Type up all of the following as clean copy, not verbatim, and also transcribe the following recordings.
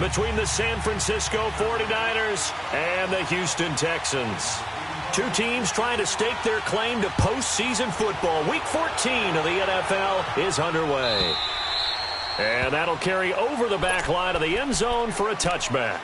between the San Francisco 49ers and the Houston Texans. Two teams trying to stake their claim to postseason football. Week 14 of the NFL is underway. And that'll carry over the back line of the end zone for a touchback.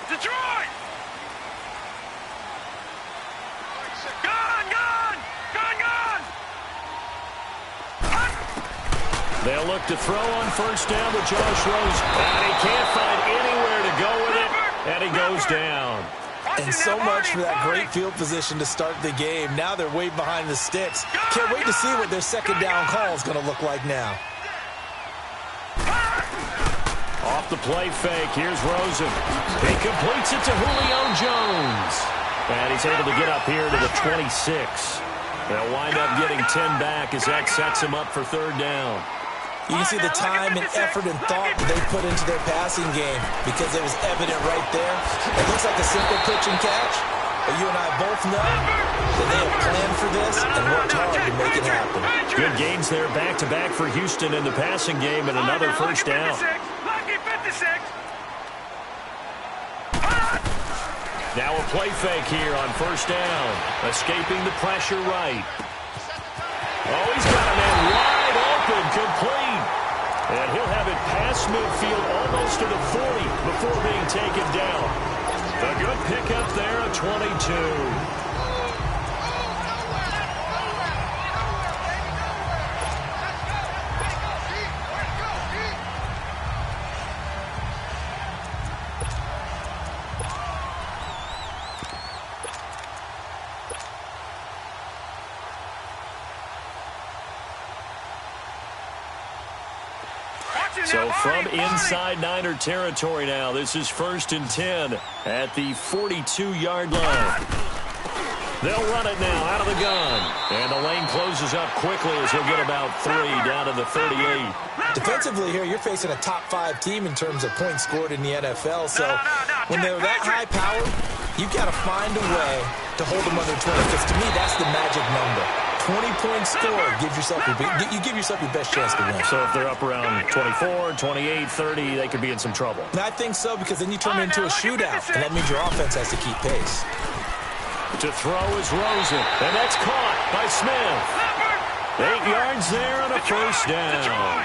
Detroit! Gone! They'll look to throw on first down with Josh Rosen. And he can't find anywhere to go with it, and he goes down. And so much for that great field position to start the game. Now they're way behind the sticks. Can't wait to see what their second down call is going to look like now. Off the play fake, here's Rosen. He completes it to Julio Jones. And he's able to get up here to the 26. They'll wind up getting 10 back as that sets him up for third down. You can see the time and effort and thought that they put into their passing game because it was evident right there. It looks like a simple pitch and catch, but you and I both know that they have planned for this and worked hard to make it happen. Good gains there back-to-back for Houston in the passing game and another first down. Now a play fake here on first down. Escaping the pressure right. Oh, he's got a man wide open, complete. And he'll have it past midfield almost to the 40 before being taken down. A good pickup there at 22. So from inside Niner territory now, this is 1st and 10 at the 42-yard line. They'll run it now out of the gun. And the lane closes up quickly as he'll get about 3 down to the 38. Defensively here, you're facing a top 5 team in terms of points scored in the NFL. So when they're that high-powered, you've got to find a way to hold them under 20. Because to me, that's the magic number. 20-point score, you give yourself your best chance to win. So if they're up around 24, 28, 30, they could be in some trouble. And I think so, because then you turn it into a shootout, and that means your offense has to keep pace. To throw is Rosen, and that's caught by Smith. 8 yards there on a first down.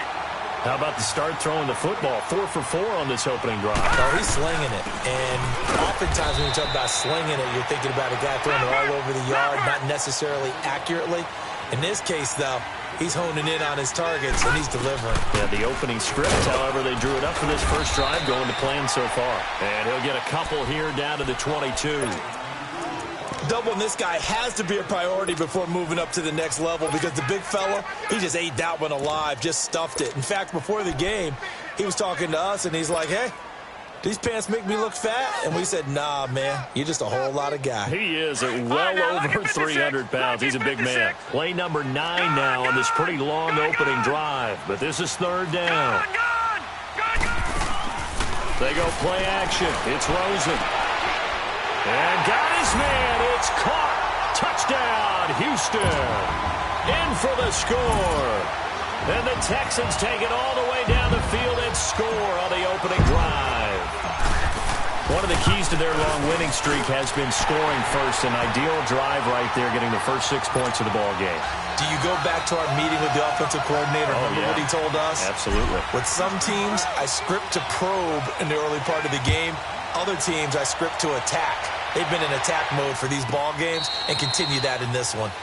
How about the start throwing the football? 4 for 4 on this opening drive. Oh, he's slinging it. And oftentimes when you talk about slinging it, you're thinking about a guy throwing it all over the yard, not necessarily accurately. In this case, though, he's honing in on his targets, and he's delivering. Yeah, the opening script, however, they drew it up for this first drive going to plan so far. And he'll get a couple here down to the 22. Doubling this guy has to be a priority before moving up to the next level because the big fella, he just ate that one alive, just stuffed it. In fact, before the game, he was talking to us, and he's like, hey, these pants make me look fat? And we said, nah, man, you're just a whole lot of guy. He is at well over 300 pounds. He's a big man. Play number 9 now on this pretty long opening drive. But this is third down. They go play action. It's Rosen. And got his man. It's caught. Touchdown, Houston. In for the score. And the Texans take it all the way down the field and score on the opening drive. One of the keys to their long winning streak has been scoring first. An ideal drive right there, getting the first 6 points of the ball game. Do you go back to our meeting with the offensive coordinator? Remember what he told us? Absolutely. With some teams, I script to probe in the early part of the game. Other teams, I script to attack. They've been in attack mode for these ball games and continue that in this one.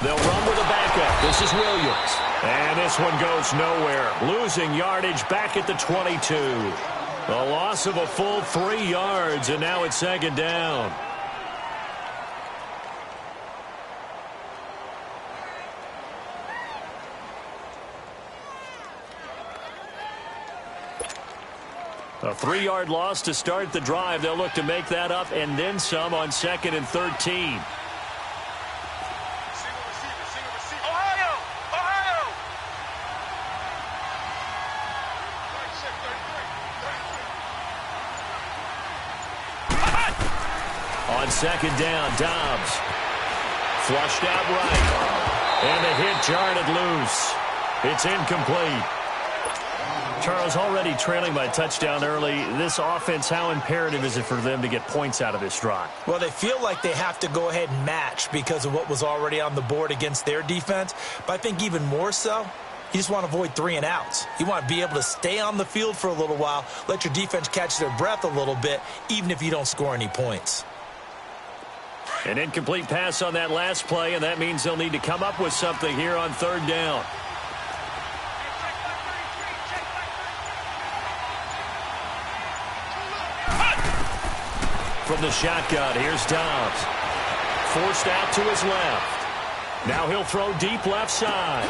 They'll run with a backup. This is Williams. And this one goes nowhere. Losing yardage back at the 22. A loss of a full 3 yards, and now it's second down. A 3-yard loss to start the drive. They'll look to make that up and then some on 2nd and 13. On 2nd down, Dobbs. Flushed out right. And the hit jarred it loose. It's incomplete. Charles, already trailing by a touchdown early. This offense, how imperative is it for them to get points out of this drive? Well, they feel like they have to go ahead and match because of what was already on the board against their defense. But I think even more so, you just want to avoid 3 and outs. You want to be able to stay on the field for a little while, let your defense catch their breath a little bit, even if you don't score any points. An incomplete pass on that last play, and that means they'll need to come up with something here on 3rd down. From the shotgun, here's Dobbs. Forced out to his left. Now he'll throw deep left side.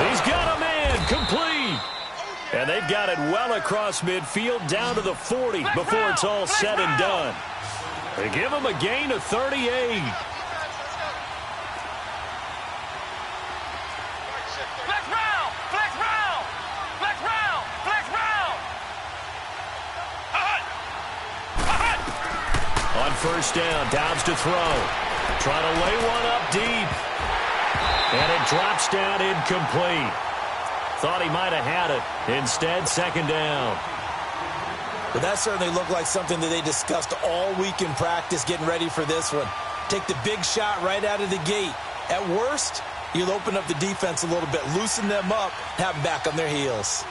He's got a man, complete. And they've got it well across midfield down to the 40 before it's all said and done. They give him a gain of 38. On 1st down, Dobbs to throw. Trying to lay one up deep. And it drops down incomplete. Thought he might have had it. Instead, 2nd down. But that certainly looked like something that they discussed all week in practice getting ready for this one. Take the big shot right out of the gate. At worst, you'll open up the defense a little bit, loosen them up, have them back on their heels.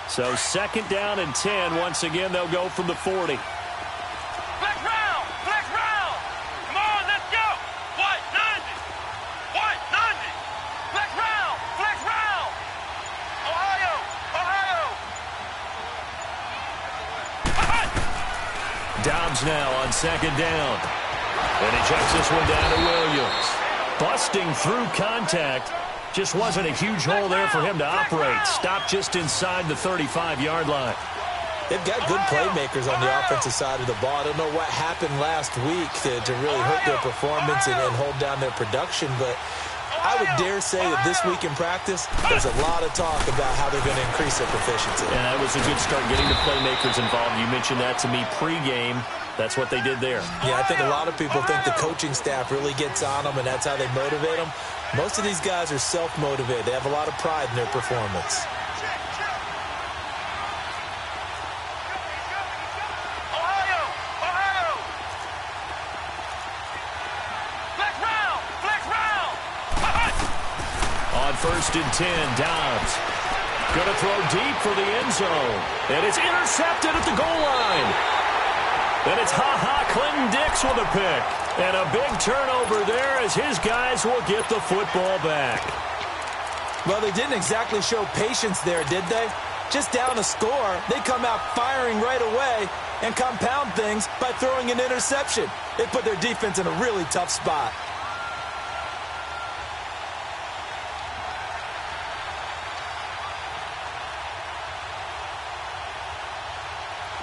So 2nd down and 10. Once again, they'll go from the 40. Dobbs now on 2nd down. And he checks this one down to Williams. Busting through contact. Just wasn't a huge hole there for him to operate. Stopped just inside the 35-yard line. They've got good playmakers on the offensive side of the ball. I don't know what happened last week to really hurt their performance and hold down their production, but I would dare say that this week in practice, there's a lot of talk about how they're going to increase their proficiency. And that was a good start, getting the playmakers involved. You mentioned that to me pregame. That's what they did there. Yeah, I think a lot of people think the coaching staff really gets on them, and that's how they motivate them. Most of these guys are self-motivated. They have a lot of pride in their performance. On 1st and 10, Dobbs. Going to throw deep for the end zone. And it's intercepted at the goal line. And it's Clinton-Dix with a pick. And a big turnover there as his guys will get the football back. Well, they didn't exactly show patience there, did they? just down a score, they come out firing right away and compound things by throwing an interception. It put their defense in a really tough spot.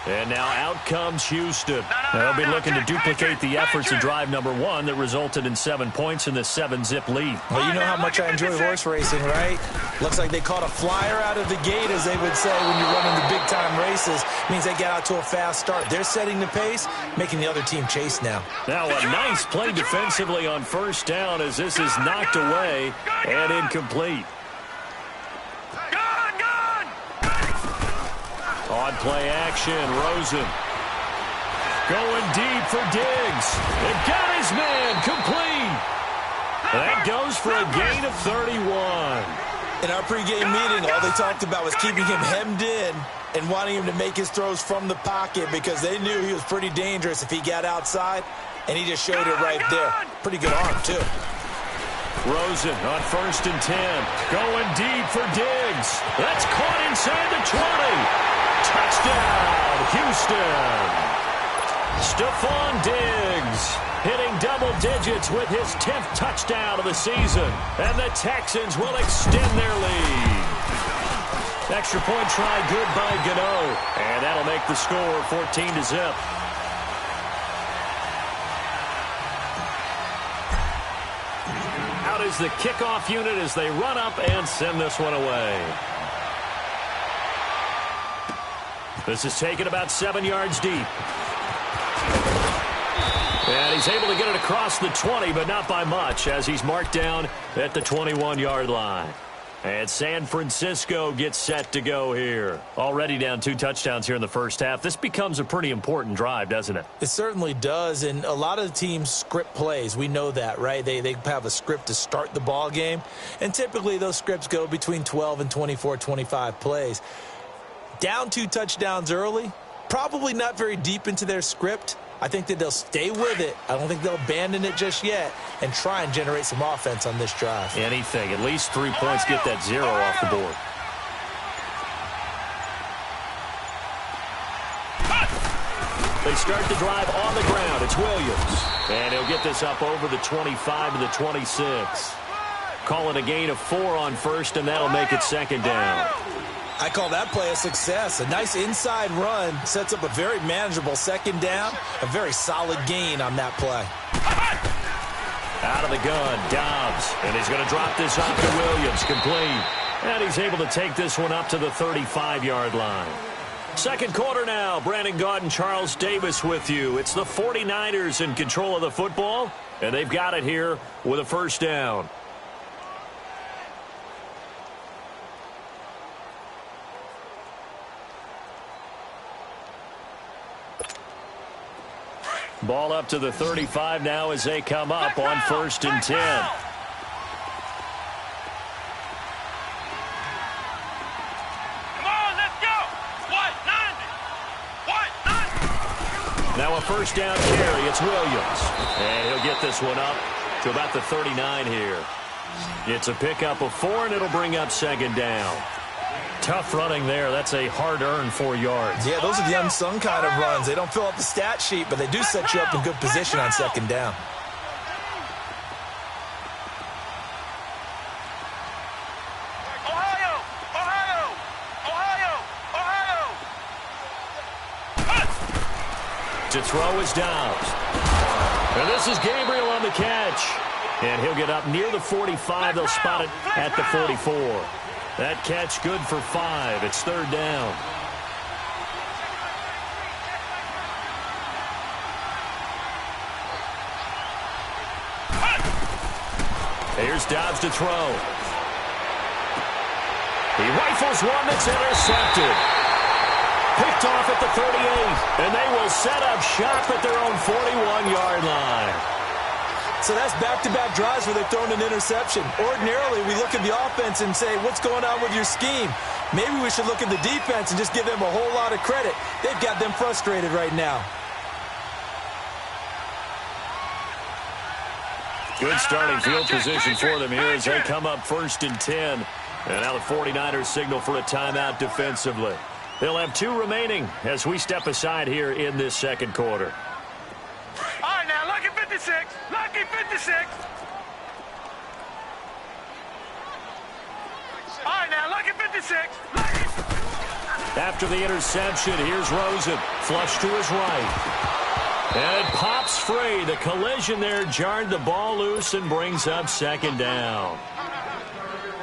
And now out comes Houston. They'll be looking to duplicate the efforts of drive number 1 that resulted in 7 points in the 7-zip lead. Well, you know how much I enjoy horse racing, right? Looks like they caught a flyer out of the gate, as they would say when you're running the big-time races. Means they get out to a fast start. They're setting the pace, making the other team chase now. Now a nice play defensively on first down as this is knocked away and incomplete. On play action, Rosen. Going deep for Diggs. It got his man complete. That goes for a gain of 31. In our pregame meeting, all they talked about was keeping him hemmed in and wanting him to make his throws from the pocket because they knew he was pretty dangerous if he got outside, and he just showed it right there. Pretty good arm, too. Rosen on 1st and 10. Going deep for Diggs. That's caught inside the 20. Touchdown, Houston. Stephon Diggs hitting double digits with his 10th touchdown of the season. And the Texans will extend their lead. Extra point try good by Gano. And that'll make the score 14-0. Out is the kickoff unit as they run up and send this one away. This is taken about 7 yards deep. And he's able to get it across the 20, but not by much, as he's marked down at the 21-yard line. And San Francisco gets set to go here. Already down 2 touchdowns here in the first half. This becomes a pretty important drive, doesn't it? It certainly does, and a lot of the teams script plays. We know that, right? They have a script to start the ball game, and typically those scripts go between 12 and 24, 25 plays. Down 2 touchdowns early, probably not very deep into their script. I think that they'll stay with it. I don't think they'll abandon it just yet and try and generate some offense on this drive. Anything. At least 3 points, get that 0 off the board. They start the drive on the ground. It's Williams. And he'll get this up over the 25 to the 26. Call it a gain of 4 on first, and that'll make it 2nd down. I call that play a success. A nice inside run sets up a very manageable 2nd down. A very solid gain on that play. Out of the gun, Dobbs. And he's going to drop this off to Williams. Complete. And he's able to take this one up to the 35-yard line. Second quarter now. Brandon Gaudin and Charles Davis with you. It's the 49ers in control of the football. And they've got it here with a 1st down. Ball up to the 35 now as they come up on 1st and 10. Come on, let's go. What? 90. Now a 1st down carry. It's Williams. And he'll get this one up to about the 39 here. It's a pickup of 4, and it'll bring up 2nd down. Tough running there. That's a hard-earned 4 yards. Yeah, those are the unsung kind of runs. They don't fill up the stat sheet, but they do set you up in good position on 2nd down. Ohio! Ohio! Ohio! Ohio! To throw is Dobbs. And this is Gabriel on the catch. And he'll get up near the 45. They'll spot it at the 44. That catch good for 5. It's 3rd down. Here's Dobbs to throw. He rifles one that's intercepted. Picked off at the 38. And they will set up shop at their own 41-yard line. So that's back-to-back drives where they've thrown an interception. Ordinarily, we look at the offense and say, what's going on with your scheme? Maybe we should look at the defense and just give them a whole lot of credit. They've got them frustrated right now. Good starting field position for them here as they come up 1st and 10 And now the 49ers signal for a timeout defensively. They'll have 2 remaining as we step aside here in this second quarter. All right, now, lucky 56. Lucky 56. All right, now, lucky 56. Lucky. After the interception, here's Rosen. Flush to his right. And it pops free. The collision there jarred the ball loose and brings up second down.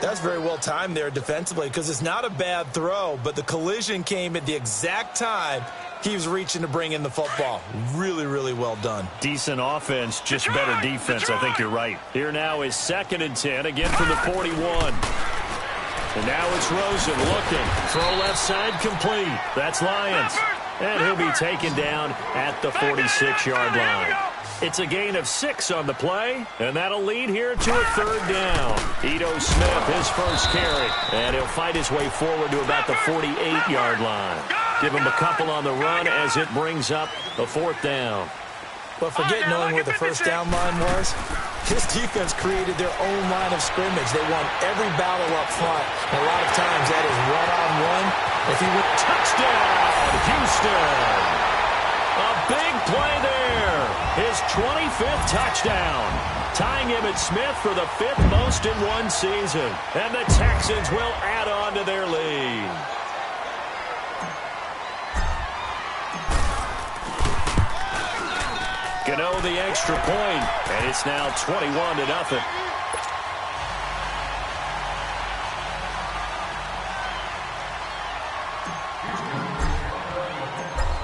That's very well timed there defensively because it's not a bad throw, but the collision came at the exact time he was reaching to bring in the football. Really, really well done. Decent offense, just better defense. I think you're right. Here now is 2nd and 10, again from the 41. And now it's Rosen looking. Throw left side complete. That's Lyons. And he'll be taken down at the 46-yard line. It's a gain of 6 on the play, and that'll lead here to a 3rd down. Ito Smith, his first carry, and he'll fight his way forward to about the 48-yard line. Give him a couple on the run as it brings up the 4th down. But forget knowing where the first down line was. This defense created their own line of scrimmage. They won every battle up front. And a lot of times that is one-on-one. If he would touchdown, Houston. A big play there. His 25th touchdown. Tying him at Smith for the 5th most in one season. And the Texans will add on to their lead. Gano the extra point, and it's now 21-0.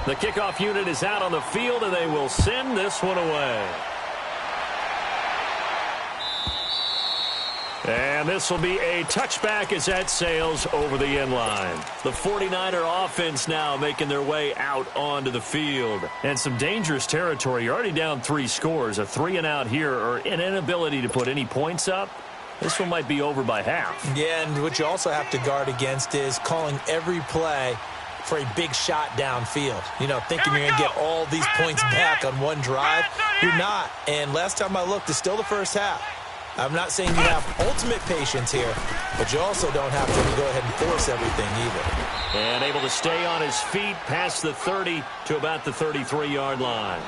The kickoff unit is out on the field, and they will send this one away. And this will be a touchback as that sails over the end line. The 49er offense now making their way out onto the field. And some dangerous territory. You're already down 3 scores. A 3-and-out here or an inability to put any points up. This one might be over by half. Yeah, and what you also have to guard against is calling every play for a big shot downfield. You know, thinking you're going to get all these points back on one drive. You're not. And last time I looked, it's still the first half. I'm not saying you have ultimate patience here, but you also don't have to go ahead and force everything either. And able to stay on his feet past the 30 to about the 33-yard line.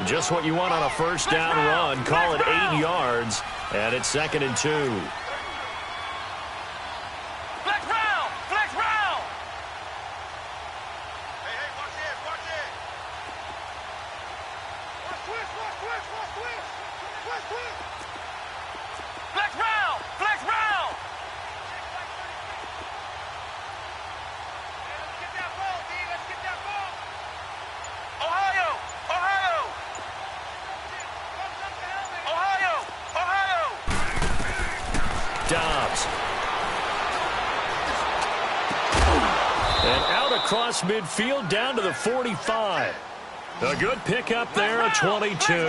Just what you want on a first down run. Call it 8 yards, and it's 2nd and 2. Flex round! Flex round! Hey, watch it, watch it! Watch twist, watch twist, watch twist! Watch twist! Flex round! Flex round! Hey, let's get that ball, D. Let's get that ball. Ohio! Ohio! Ohio! Ohio! Dobbs. And out across midfield down to the 45. A good pickup there at 22.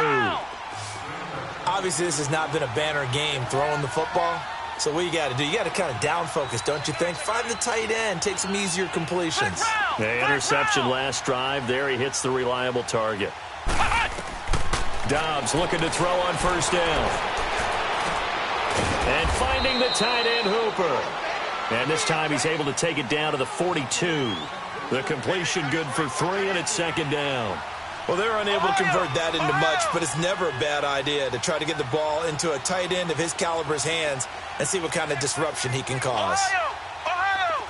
Obviously, this has not been a banner game throwing the football. So what you got to do, you got to kind of down focus, don't you think? Find the tight end, take some easier completions. The interception last drive. There he hits the reliable target. Dobbs looking to throw on first down. And finding the tight end Hooper. And this time he's able to take it down to the 42. The completion good for 3, and it's 2nd down. Well, they're unable to convert that into much, but it's never a bad idea to try to get the ball into a tight end of his caliber's hands and see what kind of disruption he can cause. Ohio! Ohio!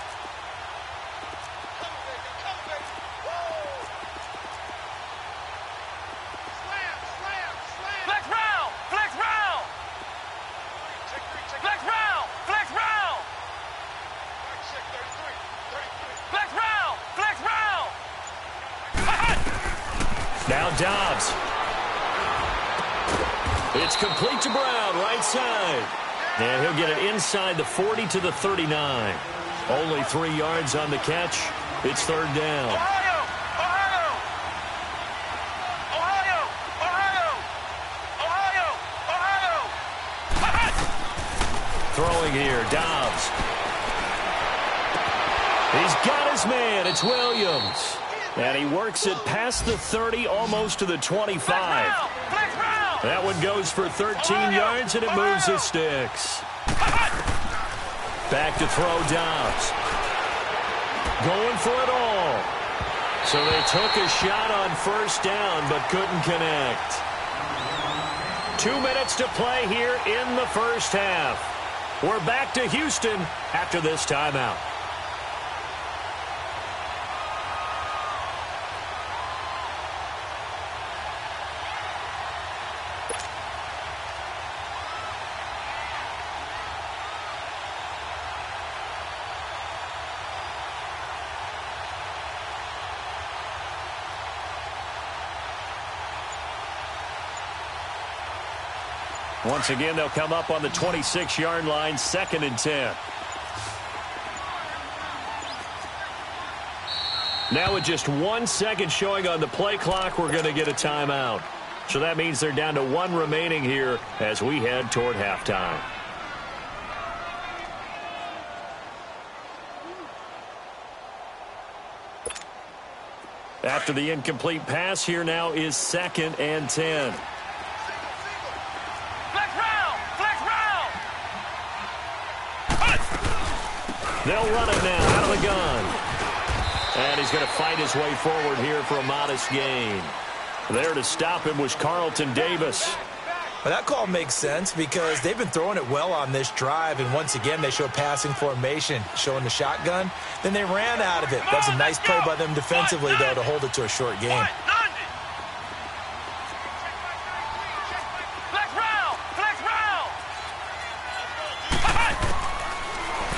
Flex round! Flex round! Flex round! Flex round! Flex round! Flex round! Now Dobbs. It's complete to Brown, right side. And he'll get it inside the 40 to the 39. Only 3 yards on the catch. It's 3rd down. Ohio! Ohio! Ohio! Ohio! Ohio! Ohio! Throwing here, Dobbs. He's got his man. It's Williams. And he works it past the 30, almost to the 25. That one goes for 13 yards, and it moves the sticks. Back to throw Dobbs. Going for it all. So they took a shot on first down but couldn't connect. 2 minutes to play here in the first half. We're back to Houston after this timeout. Once again, they'll come up on the 26-yard line, 2nd and 10. Now with just 1 second showing on the play clock, we're going to get a timeout. So that means they're down to 1 remaining here as we head toward halftime. After the incomplete pass, here now is 2nd and 10. They'll run it now out of the gun. And he's going to fight his way forward here for a modest gain. There to stop him was Carlton Davis. Well, that call makes sense because they've been throwing it well on this drive, and once again they show passing formation, showing the shotgun. Then they ran out of it. That's a nice play by them defensively, though, to hold it to a short game.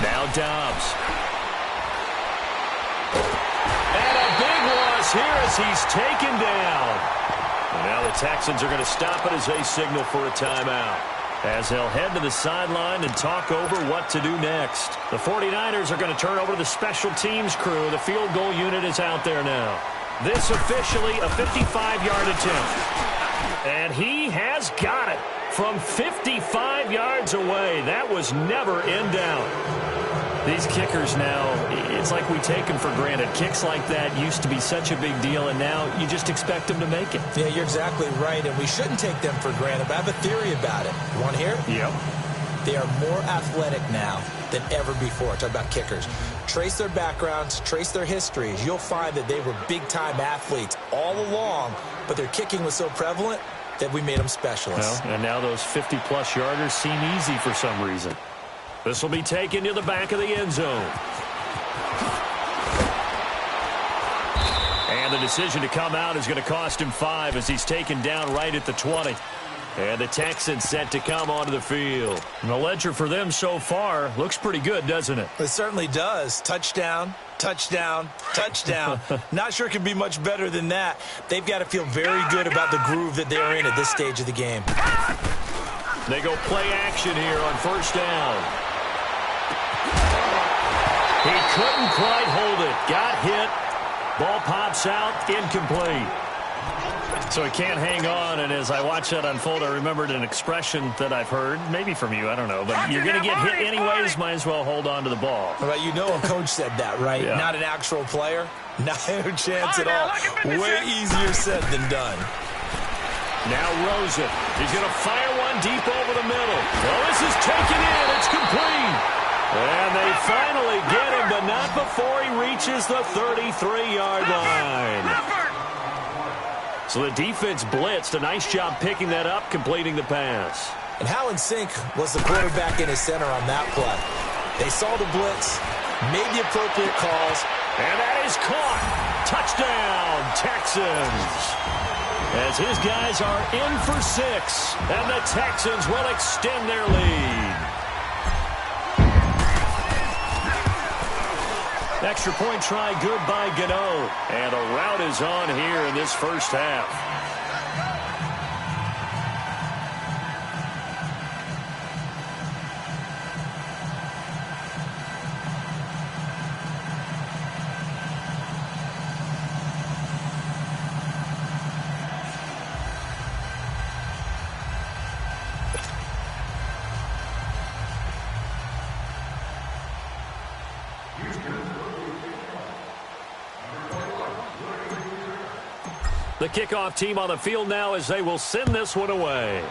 Now Dobbs. And a big loss here as he's taken down. And now the Texans are going to stop it as they signal for a timeout. As they'll head to the sideline and talk over what to do next. The 49ers are going to turn over to the special teams crew. The field goal unit is out there now. This officially a 55-yard attempt. And he has got it from 55 yards away. That was never in doubt. These kickers now, it's like we take them for granted. Kicks like that used to be such a big deal, and now you just expect them to make it. Yeah, you're exactly right, and we shouldn't take them for granted, but I have a theory about it. You want to hear it? Yep. They are more athletic now than ever before. Talk about kickers. Trace their backgrounds, trace their histories. You'll find that they were big-time athletes all along, but their kicking was so prevalent that we made them specialists. Well, and now those 50-plus yarders seem easy for some reason. This will be taken to the back of the end zone. And the decision to come out is going to cost him 5 as he's taken down right at the 20. And the Texans set to come onto the field. And the ledger for them so far looks pretty good, doesn't it? It certainly does. Touchdown, touchdown, touchdown. Not sure it can be much better than that. They've got to feel very good about the groove that they're in at this stage of the game. They go play action here on first down. He couldn't quite hold it. Got hit. Ball pops out. Incomplete. So he can't hang on, and as I watch that unfold, I remembered an expression that I've heard, maybe from you, I don't know, but you're going to get hit anyways, might as well hold on to the ball. Well, you know a coach said that, right? Yeah. Not an actual player. No chance at all. Way easier said than done. Now Rosen. He's going to fire one deep over the middle. Well, this is taken in. It's complete. And they finally get him, but not before he reaches the 33-yard line. So the defense blitzed. A nice job picking that up, completing the pass. And how in sync was the quarterback in his center on that play? They saw the blitz, made the appropriate calls. And that is caught. Touchdown, Texans. As his guys are in for 6, and the Texans will extend their lead. Extra point try good by Gano. And a rout is on here in this first half. The kickoff team on the field now as they will send this one away.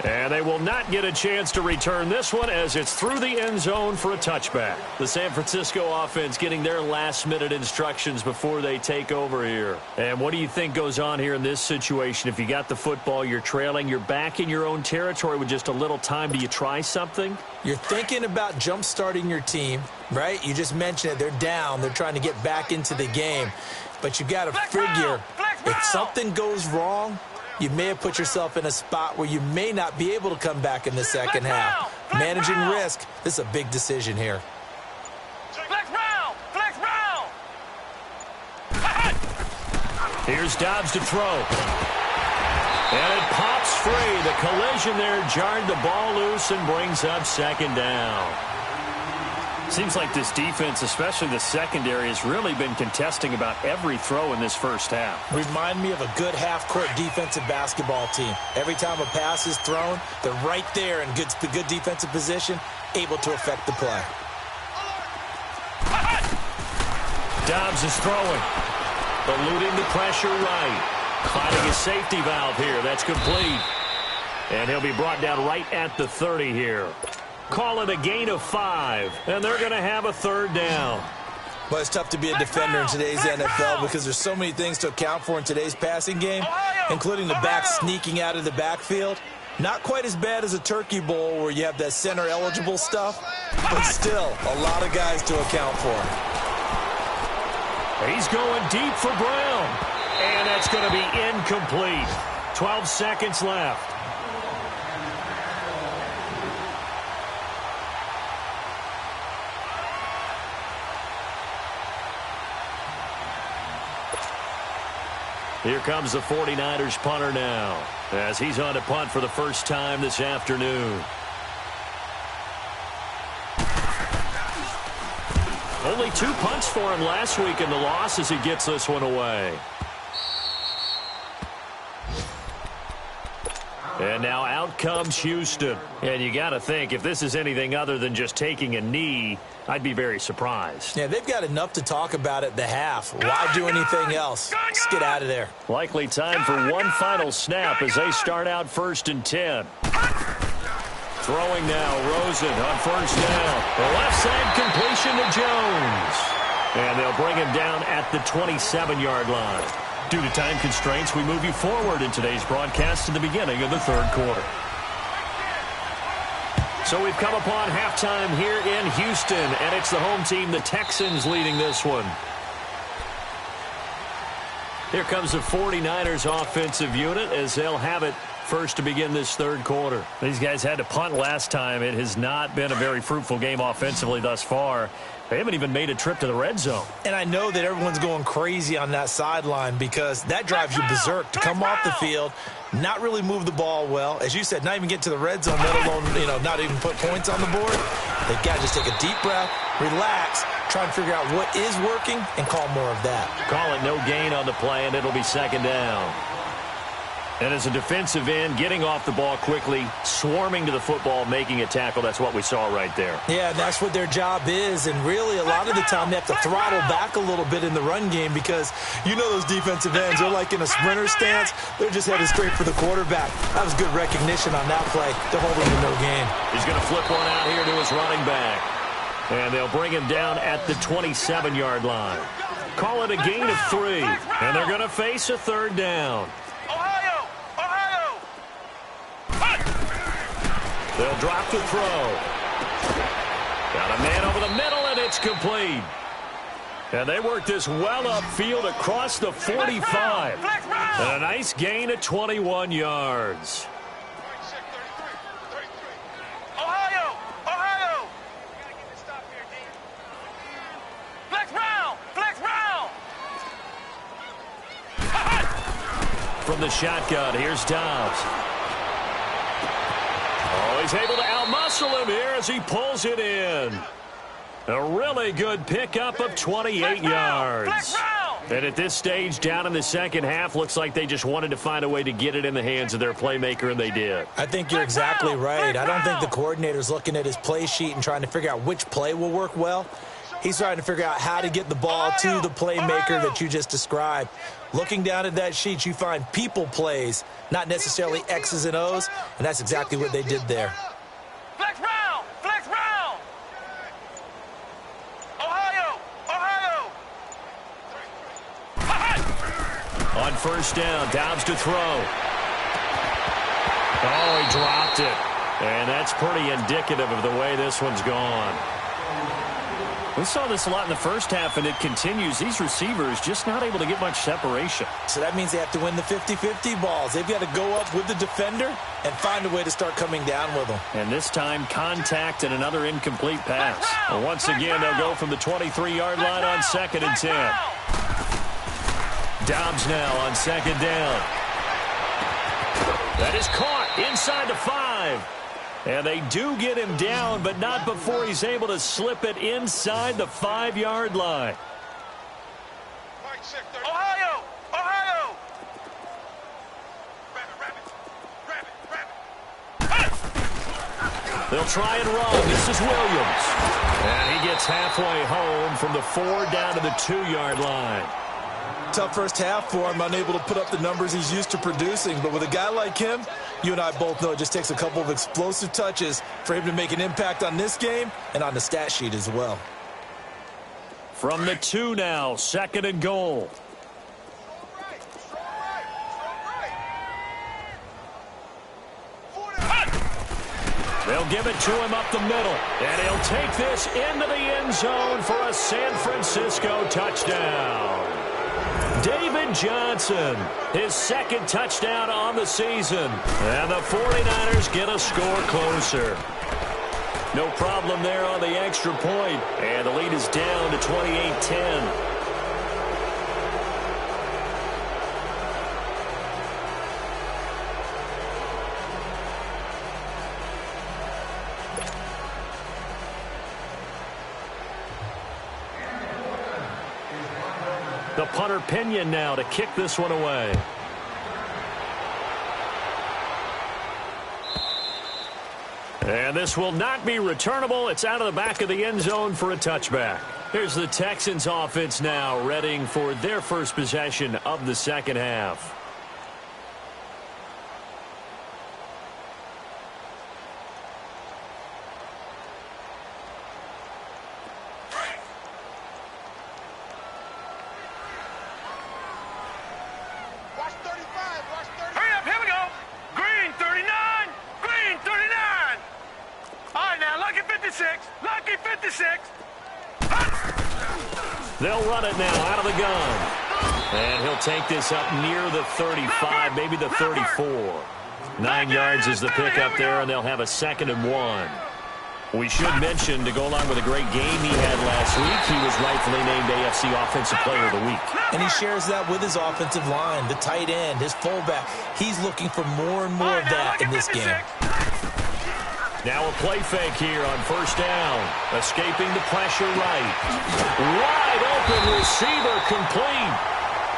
And they will not get a chance to return this one as it's through the end zone for a touchback. The San Francisco offense getting their last-minute instructions before they take over here. And what do you think goes on here in this situation? If you got the football, you're trailing, you're back in your own territory with just a little time. Do you try something? You're thinking about jump-starting your team, right? You just mentioned it. They're down. They're trying to get back into the game. But you got to figure if something goes wrong, you may have put yourself in a spot where you may not be able to come back in the second half. Managing risk, this is a big decision here. Flex round! Flex round! Here's Dobbs to throw. And it pops free. The collision there jarred the ball loose and brings up second down. Seems like this defense, especially the secondary, has really been contesting about every throw in this first half. Remind me of a good half-court defensive basketball team. Every time a pass is thrown, they're right there in good defensive position, able to affect the play. Dobbs is throwing. Eluding the pressure right. Finding a safety valve here. That's complete. And he'll be brought down right at the 30 here. Call it a gain of 5, and they're going to have a third down. Well, it's tough to be a defender in today's NFL because there's so many things to account for in today's passing game, including the back sneaking out of the backfield. Not quite as bad as a Turkey Bowl where you have that center-eligible stuff, but still a lot of guys to account for. He's going deep for Brown, and that's going to be incomplete. 12 seconds left. Here comes the 49ers punter now as he's on to punt for the first time this afternoon. Only 2 punts for him last week in the loss as he gets this one away. And now out comes Houston. And you got to think, if this is anything other than just taking a knee, I'd be very surprised. Yeah, they've got enough to talk about at the half. Why do anything else? Just get out of there. Likely time for one final snap as they start out 1st and 10. Throwing now, Rosen on first down. The left side completion to Jones. And they'll bring him down at the 27-yard line. Due to time constraints, we move you forward in today's broadcast to the beginning of the third quarter. So we've come upon halftime here in Houston, and it's the home team, the Texans, leading this one. Here comes the 49ers offensive unit as they'll have it first to begin this third quarter. These guys had to punt last time. It has not been a very fruitful game offensively thus far. They haven't even made a trip to the red zone. And I know that everyone's going crazy on that sideline because that drives you berserk to come off the field, not really move the ball well. As you said, not even get to the red zone, let alone, not even put points on the board. They've got to just take a deep breath, relax, try and figure out what is working, and call more of that. Call it no gain on the play, and it'll be second down. And as a defensive end, getting off the ball quickly, swarming to the football, making a tackle, that's what we saw right there. Yeah, that's what their job is, and really a lot of the time they have to throttle back a little bit in the run game because those defensive ends, they're like in a sprinter stance. They're just headed straight for the quarterback. That was good recognition on that play. They're holding to no gain. He's going to flip one out here to his running back. And they'll bring him down at the 27-yard line. Call it a gain of 3, and they're going to face a third down. They'll drop the throw. Got a man over the middle, and it's complete. And they work this well upfield across the 45. And a nice gain of 21 yards. Ohio! Flex round! From the shotgun, here's Dobbs. Oh, he's able to outmuscle him here as he pulls it in. A really good pickup of 28 yards. And at this stage, down in the second half, looks like they just wanted to find a way to get it in the hands of their playmaker, and they did. I think you're exactly right. I don't think the coordinator's looking at his play sheet and trying to figure out which play will work well. He's trying to figure out how to get the ball to the playmaker that you just described. Looking down at that sheet, you find people plays, not necessarily X's and O's, and that's exactly what they did there. Flex round! Flex round! Ohio! Ohio! On first down, Dobbs to throw. Oh, he dropped it. And that's pretty indicative of the way this one's gone. We saw this a lot in the first half, and it continues. These receivers just not able to get much separation. So that means they have to win the 50-50 balls. They've got to go up with the defender and find a way to start coming down with them. And this time, contact and another incomplete pass. Well, once again, they'll go from the 23-yard line on 2nd and 10. Dobbs now on 2nd down. That is caught inside the 5. And they do get him down, but not before he's able to slip it inside the 5-yard line. Ohio! Ohio! They'll try and run. This is Williams. And he gets halfway home from the 4 down to the 2-yard line. Tough first half for him, unable to put up the numbers he's used to producing. But with a guy like him, you and I both know it just takes a couple of explosive touches for him to make an impact on this game and on the stat sheet as well. From the 2 now, 2nd and goal. They'll give it to him up the middle. And he'll take this into the end zone for a San Francisco touchdown. David Johnson, his 2nd touchdown on the season. And the 49ers get a score closer. No problem there on the extra point. And the lead is down to 28-10. The punter Pinion now to kick this one away. And this will not be returnable. It's out of the back of the end zone for a touchback. Here's the Texans offense now, readying for their first possession of the 2nd half. They'll run it now out of the gun. And he'll take this up near the 35, maybe the 34. 9 yards is the pickup there, and they'll have a 2nd and 1. We should mention, to go along with a great game he had last week, he was rightfully named AFC Offensive Player of the Week. And he shares that with his offensive line, the tight end, his fullback. He's looking for more and more of that in this game. Now a play fake here on first down. Escaping the pressure right. Wide open receiver complete.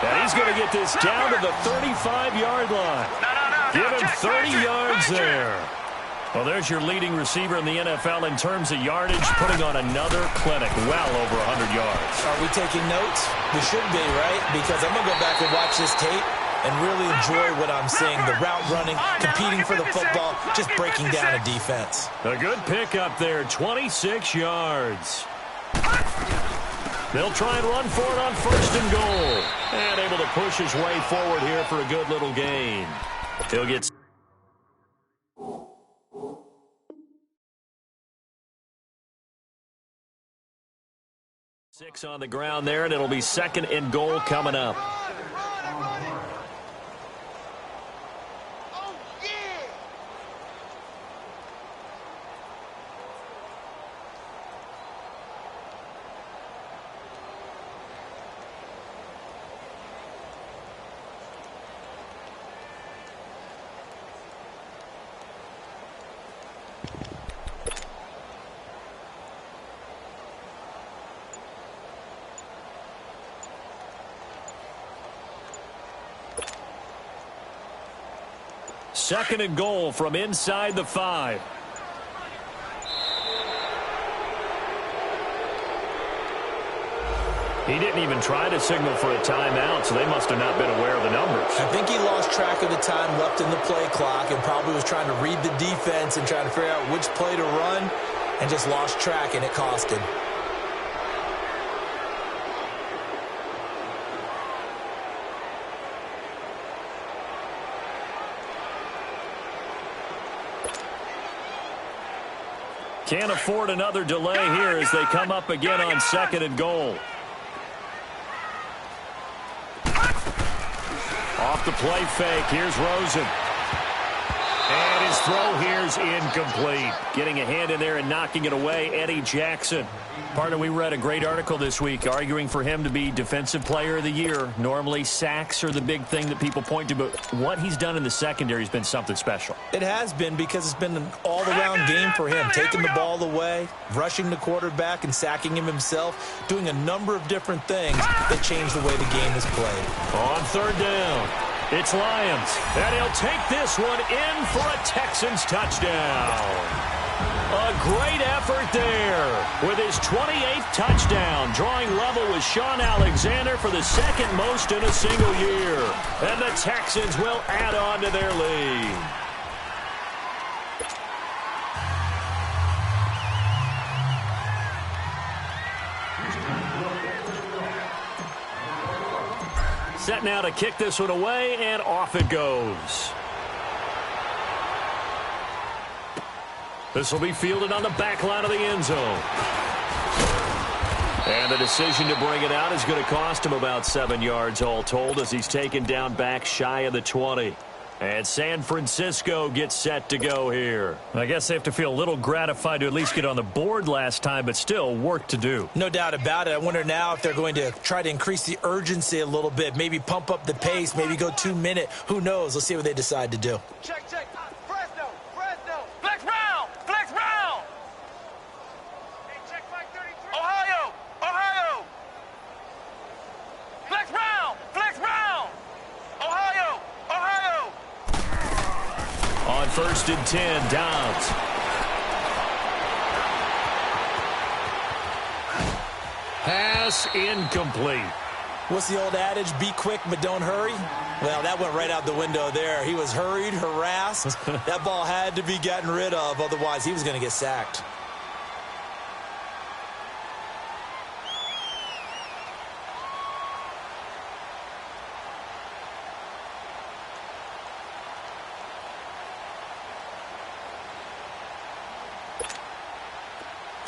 And he's going to get this down to the 35-yard line. Give him 30 yards there. Well, there's your leading receiver in the NFL in terms of yardage, putting on another clinic, well over 100 yards. Are we taking notes? We should be, right? Because I'm going to go back and watch this tape and really enjoy what I'm seeing. The route running, competing for the football, just breaking down a defense. A good pickup there, 26 yards. They'll try and run for it on 1st and goal. And able to push his way forward here for a good little gain. He'll get... Six on the ground there, and it'll be 2nd and goal coming up. Second and goal from inside the 5. He didn't even try to signal for a timeout, so they must have not been aware of the numbers. I think he lost track of the time left in the play clock and probably was trying to read the defense and trying to figure out which play to run and just lost track, and it cost him. Can't afford another delay here as they come up again on 2nd and goal. Off the play fake, here's Rosen. And his throw here's incomplete. Getting a hand in there and knocking it away, Eddie Jackson. Partner, we read a great article this week arguing for him to be Defensive Player of the Year. Normally, sacks are the big thing that people point to, but what he's done in the secondary has been something special. It has been, because it's been an all-around game for him, taking the ball away, rushing the quarterback and sacking him himself, doing a number of different things that change the way the game is played. On 3rd down, it's Lions, and he'll take this one in for a Texans touchdown. A great effort there with his 28th touchdown, drawing level with Sean Alexander for the 2nd most in a single year. And the Texans will add on to their lead. Set now to kick this one away, and off it goes. This will be fielded on the back line of the end zone. And the decision to bring it out is going to cost him about 7 yards all told as he's taken down back shy of the 20. And San Francisco gets set to go here. I guess they have to feel a little gratified to at least get on the board last time, but still work to do. No doubt about it. I wonder now if they're going to try to increase the urgency a little bit, maybe pump up the pace, maybe go 2 minute. Who knows? Let's see what they decide to do. Check. Fresno. Flex round. Hey, check 533. Ohio. Flex round. Ohio. On 1st and 10, Dobbs. Pass incomplete. What's the old adage? Be quick, but don't hurry. Well, that went right out the window there. He was hurried, harassed. That ball had to be gotten rid of, otherwise he was going to get sacked.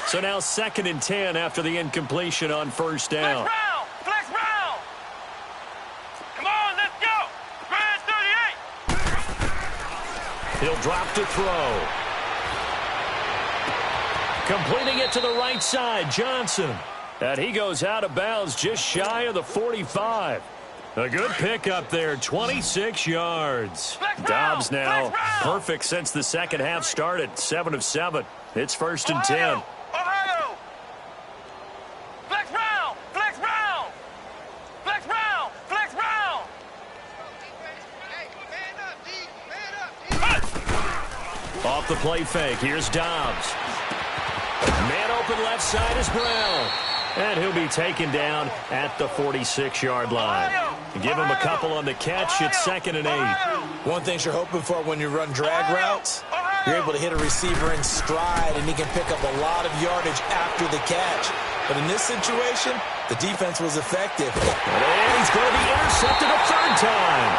So now 2nd and 10 after the incompletion on 1st down. Flex round. Come on, let's go. Grand 38. He'll drop to throw. Completing it to the right side, Johnson. And he goes out of bounds just shy of the 45. A good pickup there, 26 yards. Dobbs now perfect since the 2nd half started, 7 of 7. It's 1st and 10. Ohio. Flex round. Off the play fake, here's Dobbs. Man open left side is Brown. And he'll be taken down at the 46-yard line. Give him a couple on the catch. It's 2nd and 8. One thing you're hoping for when you run drag routes, you're able to hit a receiver in stride, and he can pick up a lot of yardage after the catch. But in this situation, the defense was effective. And he's going to be intercepted a 3rd time.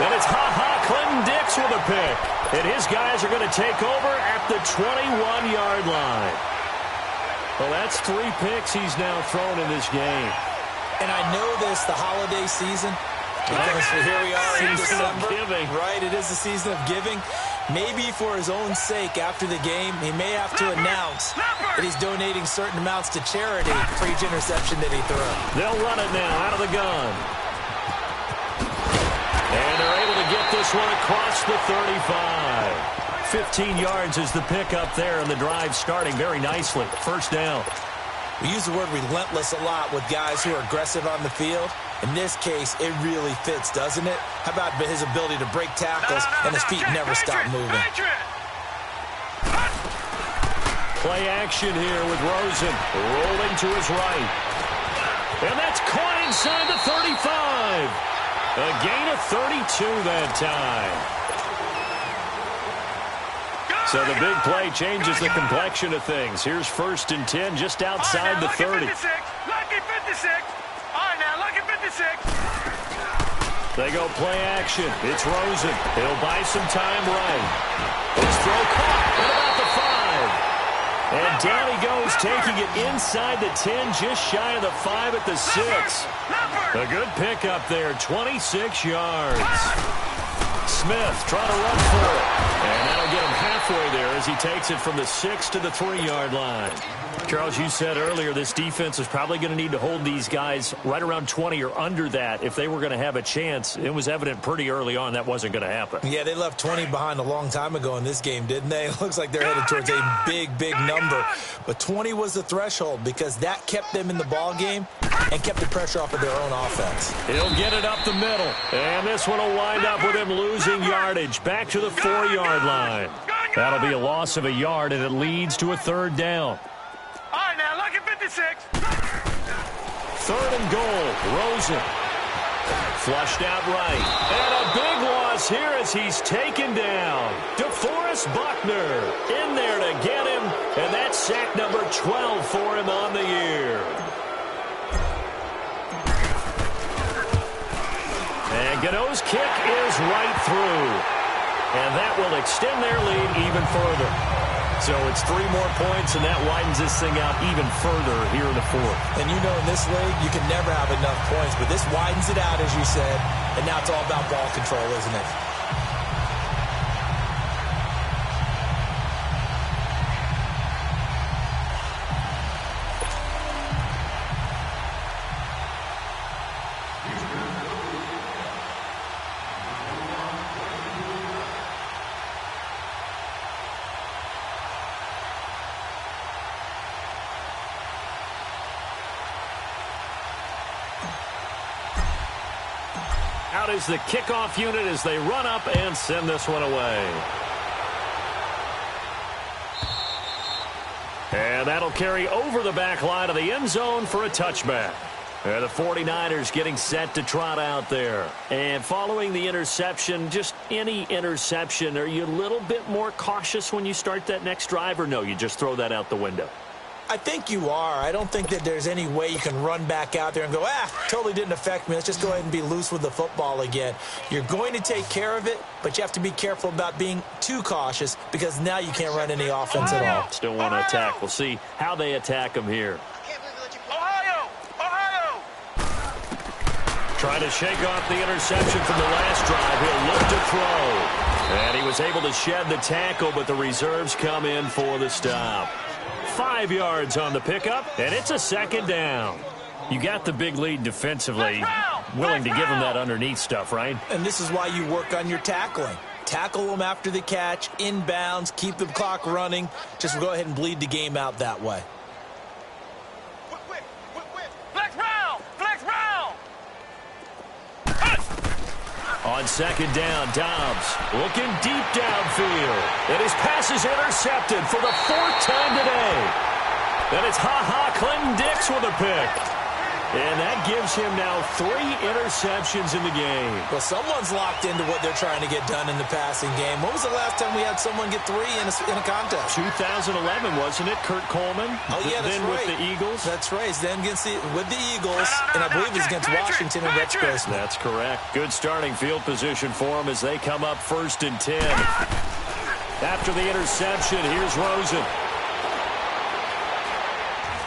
And it's Clinton Dix with a pick. And his guys are going to take over at the 21-yard line. Well, that's 3 picks he's now thrown in this game. And I know this, the holiday season, because here we are in December. Right, it is the season of giving. Maybe for his own sake after the game, he may have to announce that he's donating certain amounts to charity for each interception that he throws. They'll run it now out of the gun. And they're able to get this one across the 35. 15 yards is the pickup there, and the drive starting very nicely. 1st down. We use the word relentless a lot with guys who are aggressive on the field. In this case, it really fits, doesn't it? How about his ability to break tackles and his feet never stop moving? Play action here with Rosen rolling to his right. And that's inside the 35. A gain of 32 that time. So the big play changes the complexion of things. Here's 1st and 10 just outside the 30. Lucky 56. All right, now, lucky 56. They go play action. It's Rosen. He'll buy some time right. His throw caught at about the 5. And down he goes, taking it inside the 10, just shy of the 5 at the 6. A good pickup there, 26 yards. Smith trying to run for it. And that'll get him halfway there as he takes it from the 6 to the 3-yard line. Charles, you said earlier this defense is probably going to need to hold these guys right around 20 or under that if they were going to have a chance. It was evident pretty early on that wasn't going to happen. Yeah, they left 20 behind a long time ago in this game, didn't they? It looks like they're headed towards a big number. But 20 was the threshold because that kept them in the ball game and kept the pressure off of their own offense. He'll get it up the middle. And this one will wind up with him losing yardage back to the 4-yard line. That'll be a loss of a yard, and it leads to a 3rd down. All right, now, lucky 56. 3rd and goal. Rosen. Flushed out right. And a big loss here as he's taken down. DeForest Buckner in there to get him. And that's sack number 12 for him on the year. And Gano's kick is right through. And that will extend their lead even further. So it's 3 more points, and that widens this thing out even further here in the 4th. And you know in this league, you can never have enough points, but this widens it out, as you said, and now it's all about ball control, isn't it? Out is the kickoff unit as they run up and send this one away. And that'll carry over the back line of the end zone for a touchback. And the 49ers getting set to trot out there. And following the interception, just any interception, are you a little bit more cautious when you start that next drive, or no, you just throw that out the window? I think you are. I don't think that there's any way you can run back out there and go, totally didn't affect me. Let's just go ahead and be loose with the football again. You're going to take care of it, but you have to be careful about being too cautious because now you can't run any offense at all. Still want to attack. We'll see how they attack them here. Ohio! Trying to shake off the interception from the last drive. He'll look to throw. And he was able to shed the tackle, but the reserves come in for the stop. 5 yards on the pickup, and it's a 2nd down. You got the big lead defensively. Willing to give them that underneath stuff, right? And this is why you work on your tackling. Tackle them after the catch, inbounds, keep the clock running. Just go ahead and bleed the game out that way. Flex round! On 2nd down, Dobbs looking deep downfield. And his pass is intercepted for the 4th time today. And it's Clinton Dix with a pick. And that gives him now 3 interceptions in the game. Well, someone's locked into what they're trying to get done in the passing game. When was the last time we had someone get 3 in a contest? 2011, wasn't it? Kurt Coleman. Oh, yeah, that's then right. With the Eagles. That's right. Then with the Eagles, and I believe it's against Washington and Rex Grossman. That's correct. Good starting field position for them as they come up 1st and 10. After the interception, here's Rosen.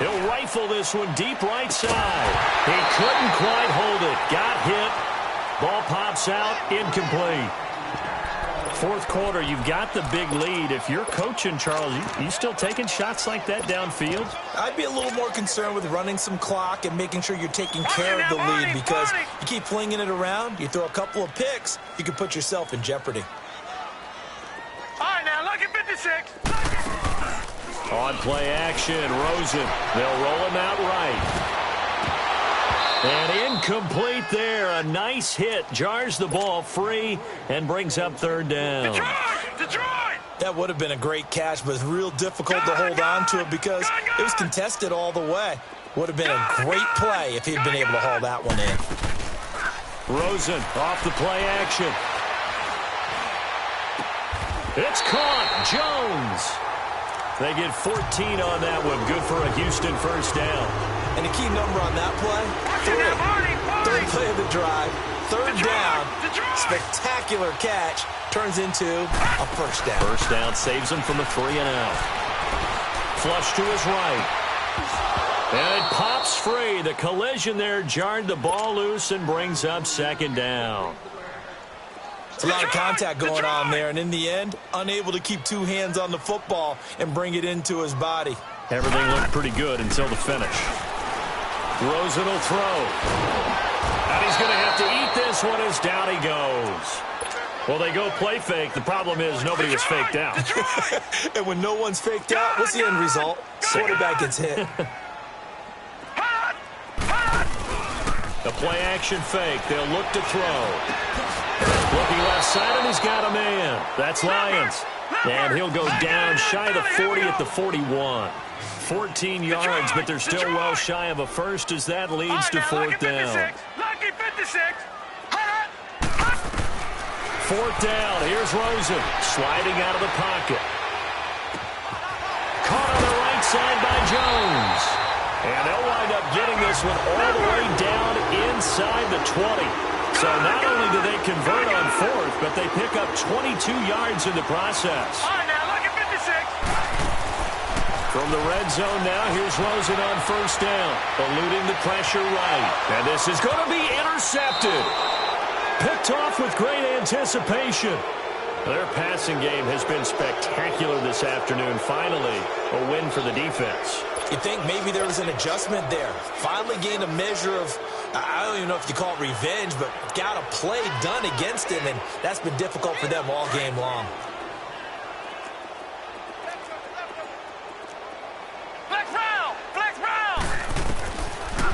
He'll rifle this one deep right side. He couldn't quite hold it. Got hit. Ball pops out. Incomplete. 4th quarter, you've got the big lead. If you're coaching, Charles, you still taking shots like that downfield? I'd be a little more concerned with running some clock and making sure you're taking care of the lead because you keep flinging it around, you throw a couple of picks, you can put yourself in jeopardy. All right, now, look at 56. On play action, Rosen. They'll roll him out right. And incomplete there. A nice hit. Jars the ball free and brings up 3rd down. Detroit! That would have been a great catch, but it's real difficult to hold on to it because it was contested all the way. Would have been a great play if he'd been able to haul that one in. Rosen off the play action. It's caught. Jones. They get 14 on that one. Good for a Houston first down. And the key number on that play, 3. Third play of the drive. Third down. Spectacular catch. Turns into a first down. First down saves him from a 3 and out. Flush to his right. And it pops free. The collision there jarred the ball loose and brings up second down. It's a lot of contact going on there, and in the end, unable to keep 2 hands on the football and bring it into his body. Everything looked pretty good until the finish. Rosen will throw. And he's going to have to eat this one as down he goes. Well, they go play fake. The problem is nobody was faked out. And when no one's faked out, what's the end result? Quarterback gets hit. The play action fake. They'll look to throw. Looking left side, and he's got a man. That's Lyons. And he'll go down shy of the 40 at the 41. 14 yards, but they're still well shy of a first as that leads to fourth down. Fourth down. Here's Rosen sliding out of the pocket. Caught on the right side by Jones. And they'll wind up getting this one all the way down inside the 20. So not only do they convert on fourth, but they pick up 22 yards in the process. From the red zone now, here's Rosen on first down, eluding the pressure right. And this is going to be intercepted. Picked off with great anticipation. Their passing game has been spectacular this afternoon. Finally, a win for the defense. You think maybe there was an adjustment there. Finally gained a measure of, I don't even know if you call it revenge, but got a play done against him, and that's been difficult for them all game long.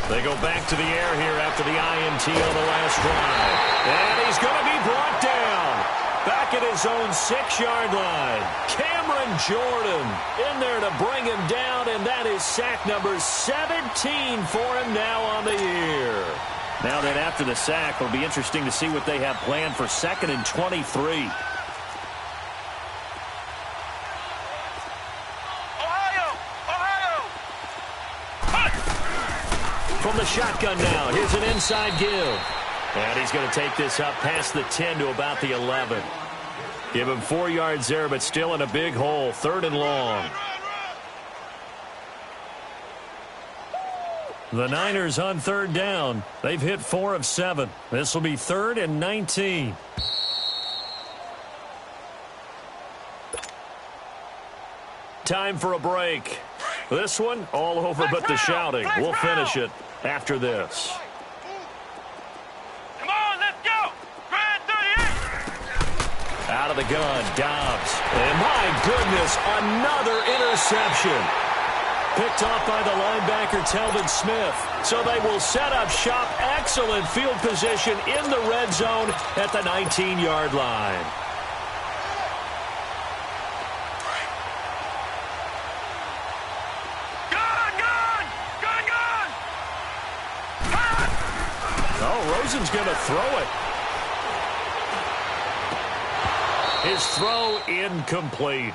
They go back to the air here after the INT on the last drive. And he's going to be brought down. Back at his own 6-yard line. Cameron Jordan in there to bring him down, and that is sack number 17 for him now on the year. Now then, after the sack, it'll be interesting to see what they have planned for 2nd and 23. From the shotgun now, here's an inside give. And he's going to take this up past the 10 to about the 11. Give him 4 yards there, but still in a big hole. 3rd and long. The Niners on 3rd down. They've hit 4 of 7. This will be 3rd and 19. Time for a break. This one, all over but the shouting. We'll finish it after this. Come on, let's go. Grand 38. Out of the gun, Dobbs. And my goodness, another interception. Picked off by the linebacker, Telvin Smith. So they will set up shop. Excellent field position in the red zone at the 19-yard line. Rosen's going to throw it. His throw incomplete.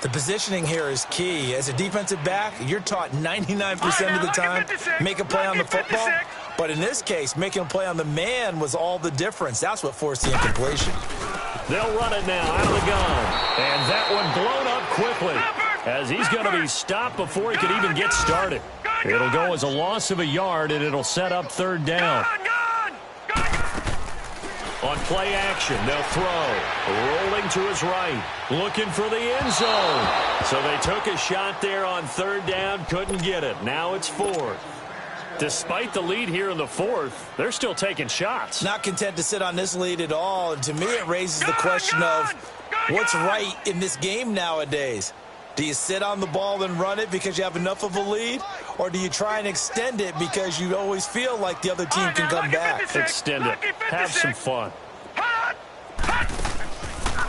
The positioning here is key. As a defensive back, you're taught 99% of the time, make a play on the football. But in this case, making a play on the man was all the difference. That's what forced the incompletion. They'll run it now out of the gun. And that one blown up quickly as he's going to be stopped before he could even get started. It'll go as a loss of a yard, and it'll set up 3rd down. On play action, they'll throw. Rolling to his right. Looking for the end zone. So they took a shot there on 3rd down. Couldn't get it. Now it's 4th. Despite the lead here in the 4th, they're still taking shots. Not content to sit on this lead at all. And to me, it raises the question of what's right in this game nowadays. Do you sit on the ball and run it because you have enough of a lead? Or do you try and extend it because you always feel like the other team can come back? Extend it. Have some fun.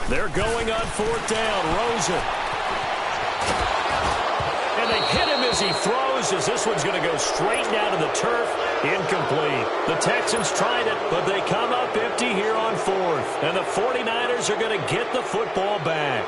They're going on 4th down. Rosen. And they hit him as he throws, as this one's going to go straight down to the turf. Incomplete. The Texans tried it, but they come up empty here on fourth. And the 49ers are going to get the football back.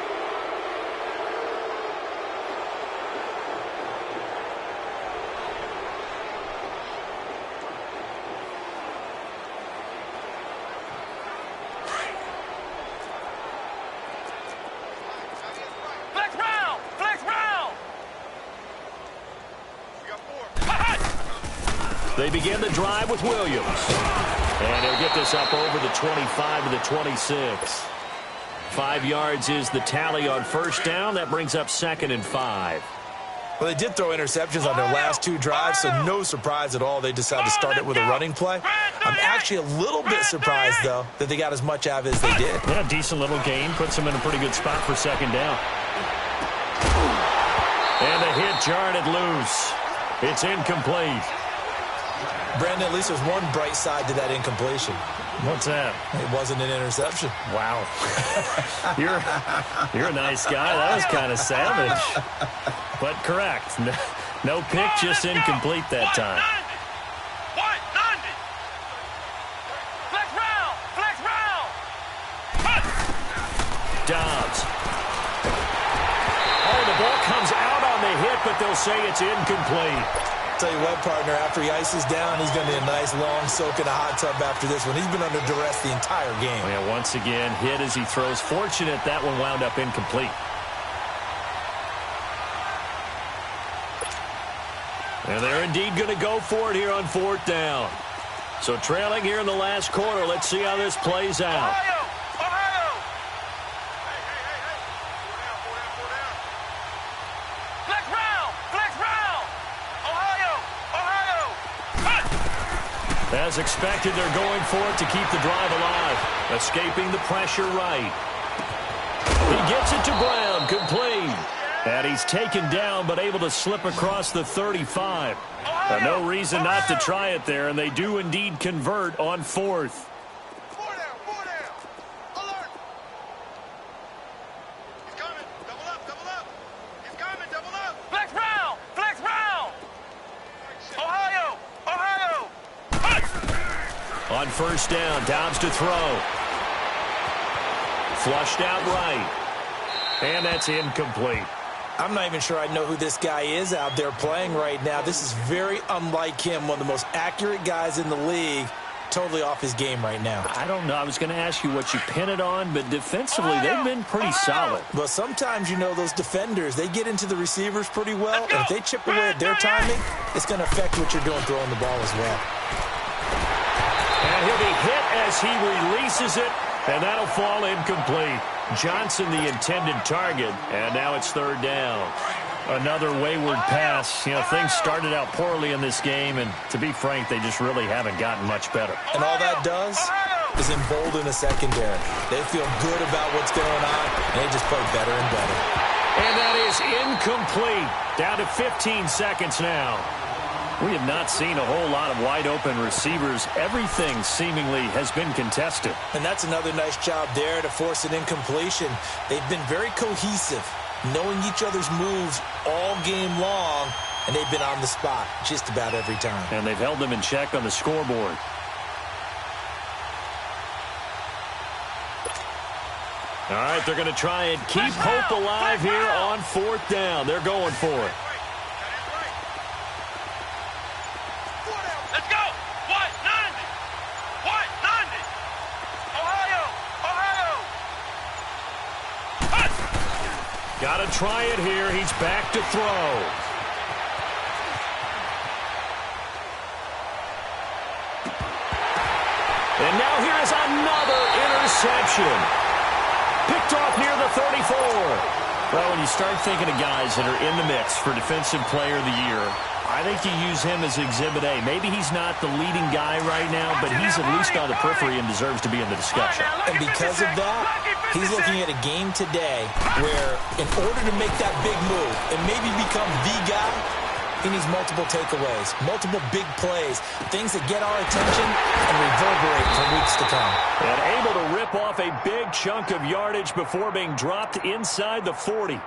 They begin the drive with Williams. And he'll get this up over the 25 to the 26. 5 yards is the tally on first down. That brings up 2nd and 5. Well, they did throw interceptions on their last 2 drives, so no surprise at all they decided to start it with a running play. I'm actually a little bit surprised, though, that they got as much out of it as they did. Yeah, decent little gain. Puts them in a pretty good spot for 2nd down. And the hit jarred it loose. It's incomplete. Brandon, at least there's one bright side to that incompletion. What's that? It wasn't an interception. Wow. You're a nice guy. That was kind of savage. But correct. No pick, just incomplete that time. Dobbs. Oh, the ball comes out on the hit, but they'll say it's incomplete. Tell you what, partner, after he ices down, he's going to be a nice long soak in a hot tub after this one. He's been under duress the entire game. Oh, yeah, once again, hit as he throws. Fortunate that one wound up incomplete. And they're indeed going to go for it here on 4th down. So trailing here in the last quarter. Let's see how this plays out. As expected, they're going for it to keep the drive alive. Escaping the pressure right. He gets it to Brown, complete. And he's taken down, but able to slip across the 35. No reason not to try it there, and they do indeed convert on 4th. On first down, Dobbs to throw. Flushed out right. And that's incomplete. I'm not even sure I know who this guy is out there playing right now. This is very unlike him, one of the most accurate guys in the league. Totally off his game right now. I don't know. I was going to ask you what you pin it on, but defensively, they've been pretty solid. But sometimes, you know, those defenders, they get into the receivers pretty well. And if they chip away at their timing, it's going to affect what you're doing throwing the ball as well. And he'll be hit as he releases it, and that'll fall incomplete. Johnson, the intended target, and now it's 3rd down. Another wayward pass. You know, things started out poorly in this game, and to be frank, they just really haven't gotten much better. And all that does is embolden a secondary. They feel good about what's going on, and they just play better and better. And that is incomplete. Down to 15 seconds now. We have not seen a whole lot of wide-open receivers. Everything seemingly has been contested. And that's another nice job there to force an incompletion. They've been very cohesive, knowing each other's moves all game long, and they've been on the spot just about every time. And they've held them in check on the scoreboard. All right, they're going to try and keep hope alive here on 4th down. They're going for it. Got to try it here. He's back to throw. And now here is another interception. Picked off near the 34. Well, when you start thinking of guys that are in the mix for Defensive Player of the Year, I think you use him as Exhibit A. Maybe he's not the leading guy right now, but he's at least on the periphery and deserves to be in the discussion. And because of that, he's looking at a game today where in order to make that big move and maybe become the guy, he needs multiple takeaways, multiple big plays, things that get our attention and reverberate for weeks to come. And able to rip off a big chunk of yardage before being dropped inside the 40.